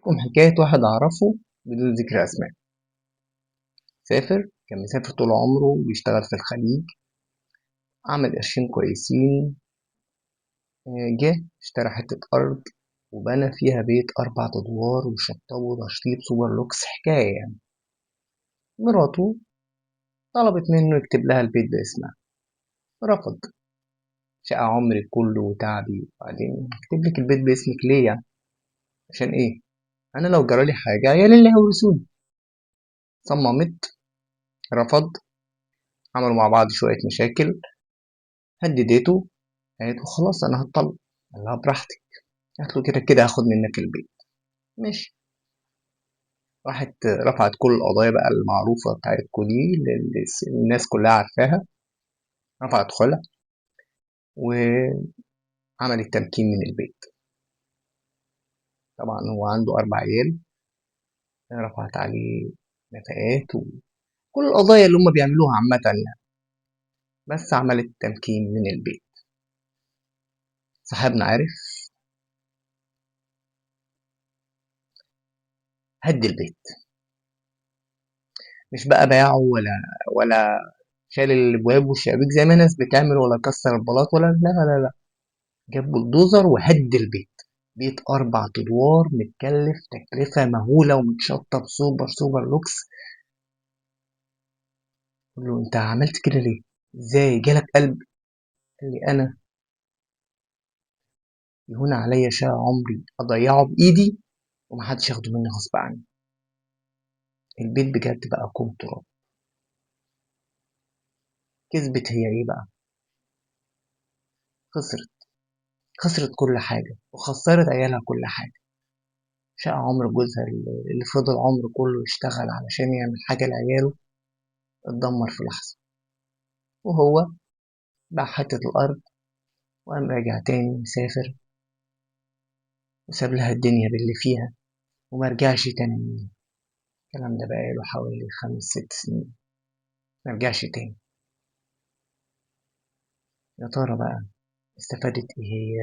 لكم حكاية واحد أعرفه بدون ذكر أسماء. كان مسافر طول عمره وبيشتغل في الخليج. عمل قرشين كويسين. جه اشترى حتة أرض وبنى فيها بيت 4 أدوار وشطبه تشطيب سوبر لوكس حكاية يعني. مراته طلبت منه يكتب لها البيت باسمها. رفض. شقى عمري كله وتعبي، وبعدين اكتب لك البيت باسمك ليه يعني؟ عشان ايه؟ أنا لو جرالي حاجة عيالي اللي هيورثوني. صممت. رفض. عملوا مع بعض شوية مشاكل. هددته. قالت له خلاص انا هتطلق. قال لها براحتك. قالت له كده كده هاخد منك البيت. ماشي. راحت رفعت كل القضايا بقى المعروفة بتاعتكو دي اللي الناس كلها عارفاها. رفعت خلع وعملت تمكين من البيت. طبعا هو عنده 4 عيال. رفعت عليه نفقات وكل القضايا اللي هم بيعملوها عامة يعني. بس عملت تمكين من البيت. صاحبنا عارف. هد البيت. مش بقى باعه ولا شال الابواب والشبابيك زي ما الناس بتعمل، ولا كسر البلاط، ولا لا لا لا. جاب بلدوزر وهد البيت. بيت 4 أدوار متكلف تكلفة مهولة ومتشطب سوبر سوبر لوكس. قال له انت عملت كده ليه؟ ازاي جالك قلب؟ قال لي انا يهون عليا شقى عمري اضيعه بايدي ومحدش ياخده مني غصب عني. البيت بجد بقى كوم تراب. كسبت هي ايه بقى؟ خسرت. خسرت كل حاجة وخسرت عيالها كل حاجة. شقى عمر جوزها اللي فضل عمره كله يشتغل علشان يعمل حاجة لعياله اتدمر في لحظة. وهو باع حتة الأرض وقام راجع تاني مسافر وساب لها الدنيا باللي فيها ومرجعش تاني منها. الكلام ده بقاله حوالي 5 6 سنين. مرجعش تاني. يا ترى بقى استفادت ايه هي؟